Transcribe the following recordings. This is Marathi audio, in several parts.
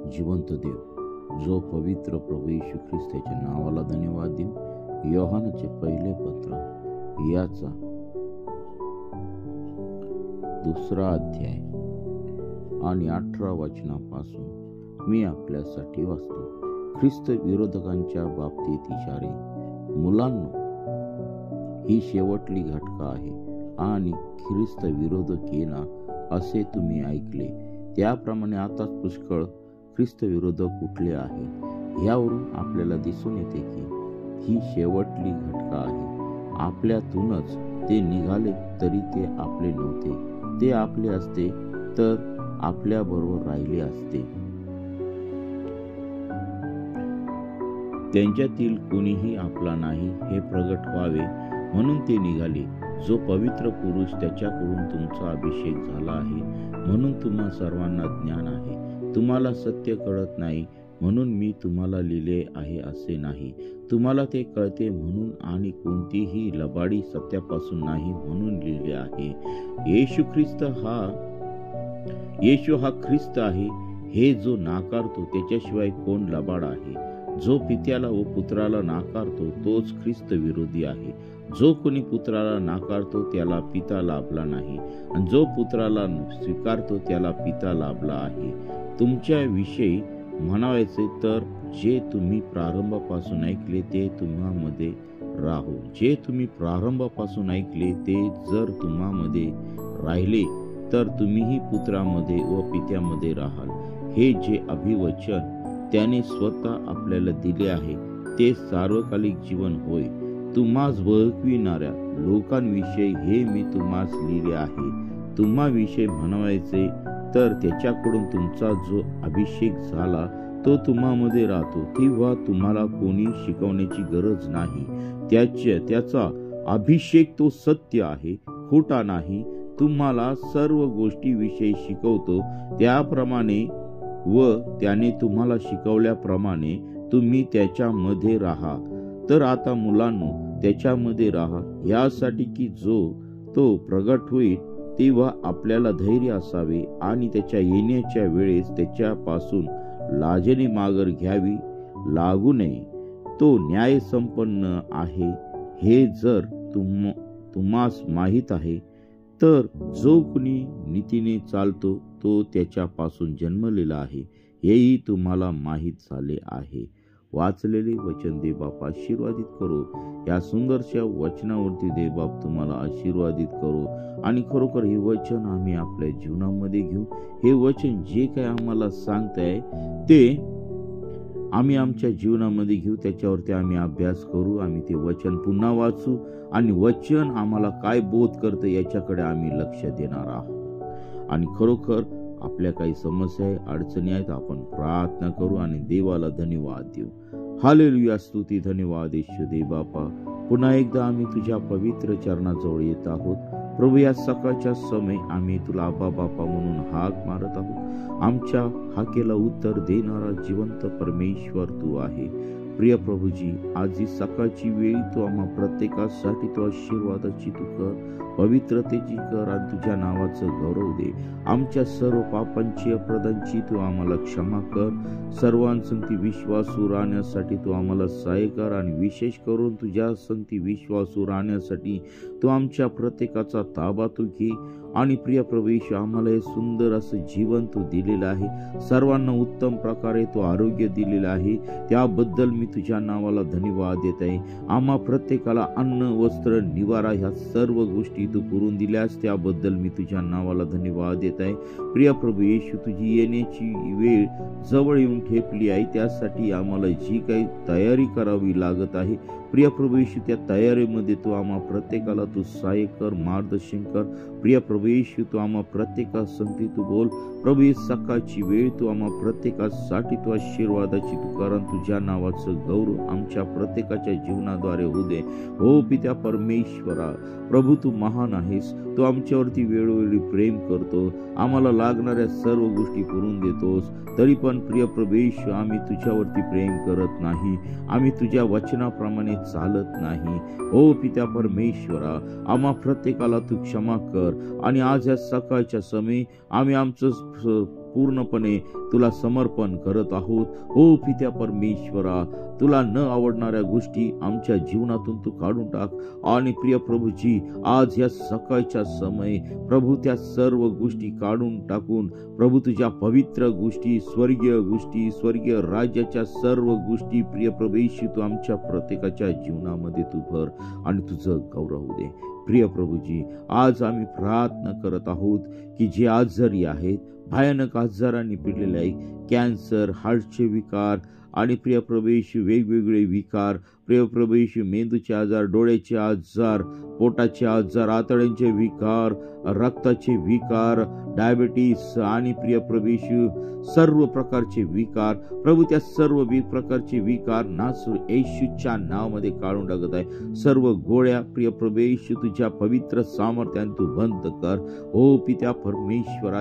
जिवंत देव, जो पवित्र प्रभू येशू ख्रिस्ताच्या नावाला धन्यवाद देऊ। योहानाचे पहिले पत्र याचा 2 अध्याय आणि 18 वचनापासून मी आपल्यासाठी वाचतो। ख्रिस्त विरोधकांच्या बाबतीत इशारे। मुलांनो, ही शेवटली घटका आहे आणि ख्रिस्त विरोध केला असे तुम्ही ऐकले, त्याप्रमाणे आताच पुष्कळ ख्रिस्त विरोधक उठले आहेत। यावरून आपल्याला दिसून येते की ही शेवटली घटका आहे। आपल्यातूनच ते निघाले तरी ते आपले नव्हते, ते आपले असते तर आपल्या बरोबर राहिले असते। त्यांच्यातील कोणीही आपला नाही हे प्रगट व्हावे म्हणून ते निघाले। जो पवित्र पुरुष त्याच्याकडून तुमचा अभिषेक झाला आहे म्हणून तुम्हा सर्वांना ज्ञान आहे। तुम्हाला सत्य कळत नाही म्हणून मी तुम्हाला लिहिले आहे असे नाही, तुम्हाला ते कळते म्हणून आणि कोणतीही लबाडी सत्यापासून नाही म्हणून लिहिले आहे। येशू हा ख्रिस्त आहे हे जो नाकारतो त्याच्याशिवाय कोण लबाड आहे। जो पित्याला व पुत्राला नाकारतो तोच ख्रिस्त विरोधी आहे। जो कोणी पुत्राला नाकारतो त्याला पिता लाभला नाही, आणि जो पुत्राला स्वीकारतो त्याला पिता लाभला आहे। तुमच्या विषयी म्हणायचे तर जे तुम्ही प्रारंभापासून ऐकले ते तुम्हामध्ये राहो। जे तुम्ही प्रारंभापासून ऐकले ते जर तुम्हामध्ये राहिले तर तुम्हीही पुत्रामध्ये व पित्यामध्ये राहाल। हे जे अभिवचन त्याने स्वतः आपल्याला दिले आहे ते सार्वकालिक जीवन होय। तुम्हास बळकविणाऱ्या लोकांविषयी हे मी तुम्हास लिहिले आहे। तुम्हाविषयी म्हणायचे तर त्याच्याकडून तुमचा जो अभिषेक झाला तो तुम्हामध्ये राहतो, तेव्हा तुम्हाला कोणी शिकवण्याची गरज नाही। त्याचा अभिषेक तो सत्य आहे, खोटा नाही। तुम्हाला सर्व गोष्टीविषयी शिकवतो त्याप्रमाणे व त्याने तुम्हाला शिकवल्याप्रमाणे तुम्ही त्याच्यामध्ये राहा। तर आता मुलांनो, त्याच्यामध्ये राहा यासाठी की जो तो प्रगट होईल तेव्हा आपल्याला धैर्य असावे आणि त्याच्या येण्याच्या वेळेस त्याच्यापासून लाजेने माघार घ्यावी लागू नये। तो न्याय संपन्न आहे हे जर तुम्हास माहीत आहे, तर जो कोणी नीतीने चालतो तो त्याच्यापासून जन्मलेला आहे हेही तुम्हाला माहीत झाले आहे। वाचलेले वचन देवबाप आशीर्वादित करो। या सुंदरशा वचनावरती देवबाप तुम्हाला आशीर्वादित करो आणि खरोखर हे वचन आम्ही आपल्या जीवनामध्ये घेऊ। हे वचन जे काय आम्हाला सांगताय ते आम्ही आमच्या जीवनामध्ये घेऊ, त्याच्यावरती आम्ही अभ्यास करू। आम्ही ते वचन पुन्हा वाचू आणि वचन आम्हाला काय बोध करतं याच्याकडे आम्ही लक्ष देणार आहोत। आणि खरोखर आपल्या काही समस्या आहे, अडचणी आहेत, आपण प्रार्थना करू आणि देवाला धन्यवाद देऊ। हालेलुया, स्तुती, धन्यवाद येशू देव बापा। पुन्हा एकदा आम्ही तुझ्या पवित्र चरणाजवळ येत आहोत प्रभू। या सकाळच्या समय आम्ही तुला आबा बापा म्हणून हाक मारत आहोत। आमच्या हाकेला उत्तर देणारा जिवंत परमेश्वर तू आहे। प्रिय प्रभूजी, आज ही सकाळची वेळ तू आम्हा प्रत्येकासाठी तू आशीर्वादाची तू कर, पवित्रतेची कर आणि तुझ्या नावाचं गौरव दे। आमच्या सर्व पापांची अपराधांची तू आम्हाला क्षमा कर। सर्वांसंगती विश्वासू राहण्यासाठी तू आम्हाला सहाय्य कर आणि विशेष करून तुझ्या संगती विश्वासू राहण्यासाठी तू आमच्या प्रत्येकाचा ताबा तू घे। आणि प्रिय प्रभू येशू, आम्हाला हे सुंदर असं जीवन तू दिलेलं आहे, सर्वांना उत्तम प्रकारे तू आरोग्य दिलेलं आहे, त्याबद्दल मी तुझ्या नावाला धन्यवाद देत आहे। आम्हा प्रत्येकाला अन्न, वस्त्र, निवारा ह्या सर्व गोष्टी तू पुरवून दिल्यास त्याबद्दल मी तुझ्या नावाला धन्यवाद देत आहे। प्रिय प्रभू येशू, तुझी येण्याची वेळ जवळ येऊन ठेपली आहे, त्यासाठी आम्हाला जी काही तयारी करावी लागत आहे प्रिय प्रभू येशू, त्या तयारीमध्ये तू आम्हा प्रत्येकाला तू सहाय्य कर, मार्गदर्शन कर। प्रिय प्रभू येशू, तू आम्हा प्रत्येकासंगती तू बोल प्रभू। ही सकाळची वेळ तू आम्हा प्रत्येकासाठी तू आशीर्वादाची तू कर, तुझ्या नावाचं गौरव आमच्या प्रत्येकाच्या जीवनाद्वारे होऊ दे। हो पित्या परमेश्वरा, प्रभू तू महान आहेस, तू आमच्यावरती वेळोवेळी प्रेम करतो, आम्हाला लागणाऱ्या सर्व गोष्टी पुरवून देतोस। तरी पण प्रिय प्रभू येशू, आम्ही तुझ्यावरती प्रेम करत नाही, आम्ही तुझ्या वचनाप्रमाणे चालत नाही। ओ पित्या परमेश्वरा, आम्हा प्रत्येकाला तू क्षमा कर। आणि आज या सकाळच्या समय आम्ही आमचं पूर्णपणे तुला समर्पण करत आहोत. हो पित्या परमेश्वरा, तुला न आवडणाऱ्या गोष्टी आमच्या जीवनातून तू काढून टाक. आणि प्रिय प्रभूजी, आज या सकाळच्या समय प्रभू त्या सर्व गोष्टी काढून टाकून प्रभू तुझ्या पवित्र गोष्टी, स्वर्गीय राज्याच्या सर्व गोष्टी प्रिय प्रभू येशू तू आमच्या प्रत्येकाच्या जीवनामध्ये तू भर आणि तुझं गौरव दे. प्रिय प्रभूजी, आज आम्ही प्रार्थना करत आहोत की जे आजारी आहेत, भयानक आजारांनी पिडलेले आहे, कॅन्सर, हार्टचे विकार आणि प्रिय प्रभू येशू वेगवेगळे विकार, प्रिय प्रभू येशू मेंदूचे आजार, डोळ्याचे आजार, पोटाचे आजार, आतड्यांचे विकार, रक्ताचे विकार, डायबिटीस आणि प्रिय प्रभू येशू सर्व प्रकारचे विकार प्रभू, त्या सर्व प्रकारचे विकार नासू येशूच्या नावामध्ये काढून टाकत आहे. सर्व गोळ्या प्रिय प्रभू येशू तुझ्या पवित्र सामर्थ्याने तू बंद कर. ओ पित्या परमेश्वरा,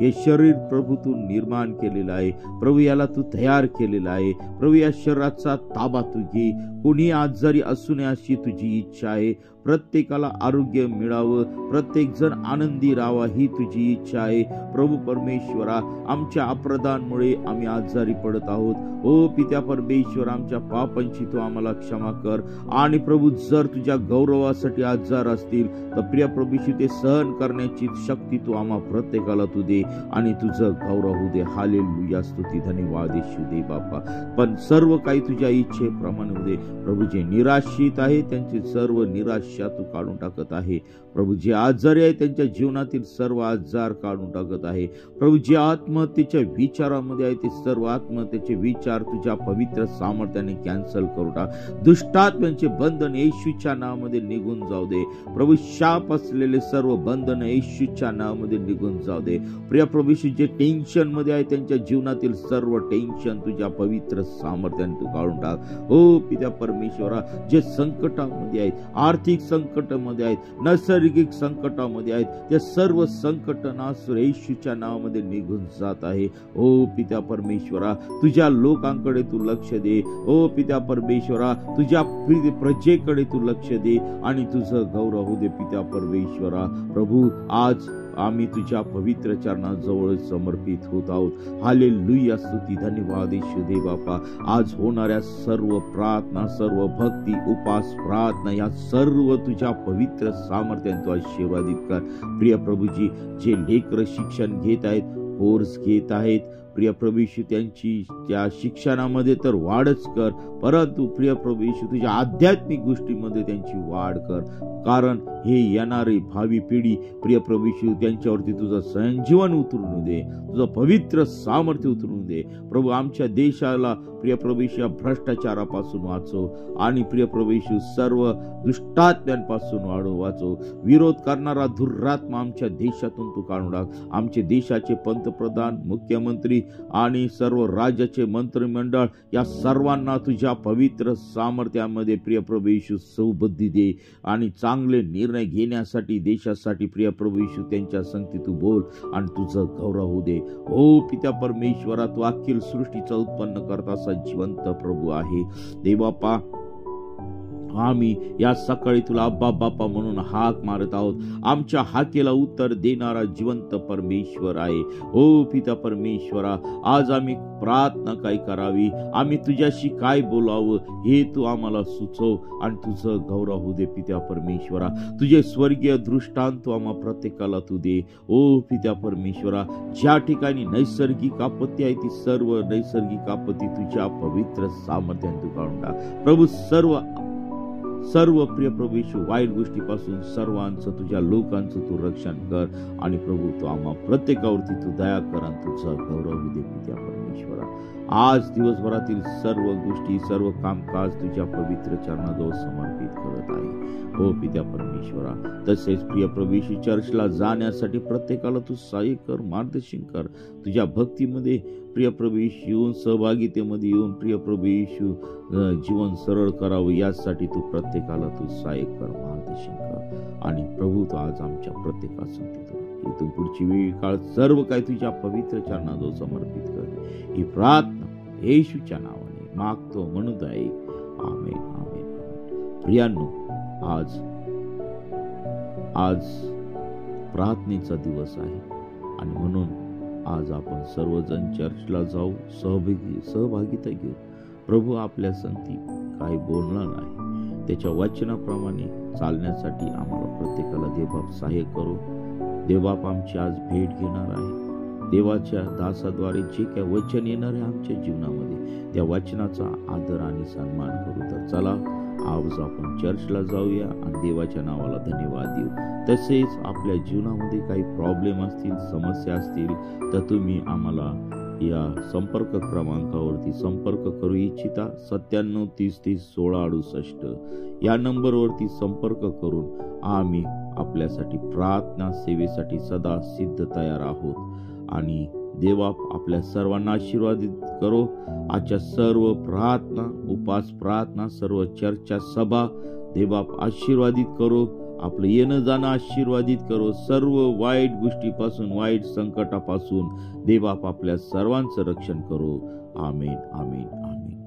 हे शरीर प्रभू तू निर्माण केलेलं आहे प्रभू, याला तू तयार केलेला आहे प्रभू. या शरीराचा ताबा तू घे. कोणी आजारी असू नये अशी तुझी इच्छा आहे. प्रत्येकाला आरोग्य मिळावं, प्रत्येक जण आनंदी राहावा ही तुझी इच्छा आहे प्रभू परमेश्वरा. आमच्या अपराधांमुळे आम्ही आजारी पडत आहोत. ओ पित्या परमेश्वर, आमच्या पापांची तू आम्हाला क्षमा कर. आणि प्रभू, जर तुझ्या गौरवासाठी आजार असतील तर प्रिय प्रभूशी ते सहन करण्याची शक्ती तू आम्हा प्रत्येकाला तू दे आणि तुझं गौरव होऊ दे. हालेलुया, स्तुती धन्यवाद येशू दे बापा. पण सर्व काही तुझ्या इच्छेप्रमाणे होऊ दे प्रभू. जे निराशित आहे त्यांची सर्व निराशा तू काढून टाकत आहे प्रभू. जे आजारी आहे त्यांच्या जीवनातील सर्व आजार काढून टाकत आहे प्रभू. जे आत्महत्येच्या विचारामध्ये आहे ते सर्व आत्महत्येचे विचार तुझ्या पवित्र सामर्थ्याने कॅन्सल करू टाक. दुष्टात्म्यांचे बंधन येशूच्या नावामध्ये निघून जाऊ दे प्रभू. शाप असलेले सर्व बंधन येशूच्या नावामध्ये निघून जाऊ दे. प्रिय प्रभूशी, जे टेन्शन मध्ये आहे त्यांच्या जीवनातील सर्व टेन्शन तुझ्या पवित्र सामर्थ्याने तू काढून टाक. हो पित्या परमेश्वरा, जे संकटामध्ये आहेत, आर्थिक संकटामध्ये आहेत, नैसर्गिक संकटामध्ये आहेत, त्या सर्व संकट नासू येशूच्या नावामध्ये निघून जात आहे. ओ पित्या परमेश्वरा, तुझ्या लोकांकडे तू लक्ष दे. ओ पित्या परमेश्वरा, तुझ्या प्रजेकडे तू लक्ष दे आणि तुझं गौरव होऊ दे पित्या परमेश्वरा. प्रभू, आज आम्ही तुझ्या पवित्र चरणाजवळ समर्पित होत आहोत. हालेलुया, स्तुती धन्यवाद येशू दे बापा. आज होणाऱ्या सर्व प्रार्थना, सर्व भक्ती, उपास, प्रार्थना या सर्व तुझ्या पवित्र सामर्थ्याने तू आशीर्वादित कर. प्रिय प्रभूजी, जे लेकरं शिक्षण घेत आहेत, कोर्स घेत आहेत प्रिय प्रभू येशू, त्यांची त्या शिक्षणामध्ये तर वाढच कर, परंतु प्रिय प्रभू येशू तुझ्या आध्यात्मिक गोष्टीमध्ये त्यांची वाढ कर. कारण हे येणारी भावी पिढी प्रिय प्रभू येशू, त्यांच्यावरती तुझं संजीवन उतरून दे, तुझं पवित्र सामर्थ्य उतरून दे प्रभू. आमच्या देशाला प्रिय प्रभू येशू भ्रष्टाचारापासून वाचव आणि प्रिय प्रभू येशू सर्व दुष्टात्म्यांपासून वाचव. विरोध करणारा दुरात्मा आमच्या देशातून तू काढून टाक. आमचे देशाचे पंतप्रधान, मुख्यमंत्री आणि सर्व राज्याचे मंत्रिमंडळ या सर्वांना तुझ्या पवित्र सामर्थ्यामध्ये प्रिय प्रभू येशू सौबुद्धी दे आणि चांगले निर्णय घेण्यासाठी देशासाठी प्रिय प्रभू येशू त्यांच्या संगती तू बोल आणि तुझं गौरव होऊ दे. ओ पित्या परमेश्वरा, तू अखिल सृष्टीचा उत्पन्न करता जिवंत प्रभू आहे देवापा. आम्ही या सकाळी तुला अब्बा बापा म्हणून हाक मारत आहोत. आमच्या हाकेला उत्तर देणारा जिवंत परमेश्वर आहे. ओ पिता परमेश्वरा, आज आम्ही प्रार्थना काय करावी, आम्ही तुझ्याशी काय बोलावं हे तू आम्हाला सुचव आणि तुझं गौरव होऊ दे पित्या परमेश्वरा. तुझे स्वर्गीय दृष्टांत तू आम्हा प्रत्येकाला तू दे. ओ पित्या परमेश्वरा, ज्या ठिकाणी नैसर्गिक आपत्ती आहे ती सर्व नैसर्गिक आपत्ती तुझ्या पवित्र सामर्थ्याने तू काढून टाक प्रभू. सर्व प्रिय प्रभू येशू वाईट गोष्टीपासून सर्वांचं, तुझ्या लोकांचं तू रक्षण कर आणि प्रभू तू आम्हा प्रत्येकावरती तू दया कर आणि तुझा गौरव दे पित्या परमेश्वरा. आज दिवसभरातील सर्व गोष्टी, सर्व कामकाज तुझ्या पवित्र चरणाजवळ समर्पित करत आहे. हो पित्या परमेश्वरा, तसेच प्रिय प्रभू येशू चर्चला जाण्यासाठी प्रत्येकाला तू सहाय्य कर, मार्गदर्शन कर. तुझ्या भक्तीमध्ये प्रिय प्रभू येशू येऊन, सहभागितेमध्ये येऊन प्रिय प्रभू येशू जीवन सरळ करावं यासाठी तू प्रत्येकाला तू सहाय्य कर, मार्गदर्शन कर. आणि प्रभू तू आज आमच्या प्रत्येकासाठी इथून पुढची वेळ काळ सर्व काही तुझ्या पवित्र चरणाजवळ समर्पित कर. ही प्रार्थना येशूच्या नावाने मागतो म्हणून आहे. आमेन, आमेन. प्रियांनो, आज प्रार्थनेचा दिवस आहे आणि म्हणून आज आपण सर्वजण चर्चला जाऊ, सहभागिता घेऊ. प्रभू आपल्या संगती काही बोलणार नाही, त्याच्या वचनाप्रमाणे चालण्यासाठी आम्हाला प्रत्येकाला देवबाप सहाय्य करो. देवबाप आमची आज भेट घेणार आहे. देवाच्या दासाद्वारे जे काही वचन येणार आहे आमच्या जीवनामध्ये, त्या वचनाचा आदर आणि सन्मान करू. तर चला आज आपण चर्चला जाऊया आणि देवाच्या नावाला धन्यवाद देऊ. तसेच आपल्या जीवनामध्ये काही प्रॉब्लेम असतील, समस्या असतील, तर तुम्ही आम्हाला या संपर्क क्रमांकावरती संपर्क करू इच्छिता 97 30 30 16 68 या नंबरवरती संपर्क करून आम्ही आपल्यासाठी प्रार्थना सेवेसाठी सदा सिद्ध तयार आहोत. आणि देवबाप आपल्या सर्वांना आशीर्वादित करो. आजच्या सर्व प्रार्थना, उपास प्रार्थना, सर्व चर्चा सभा देवबाप आशीर्वादित करो. आपलं येणं जाणं आशीर्वादित करो. सर्व वाईट गोष्टीपासून, वाईट संकटापासून देवबाप आपल्या सर्वांचं रक्षण करो. आमेन, आमेन, आमेन.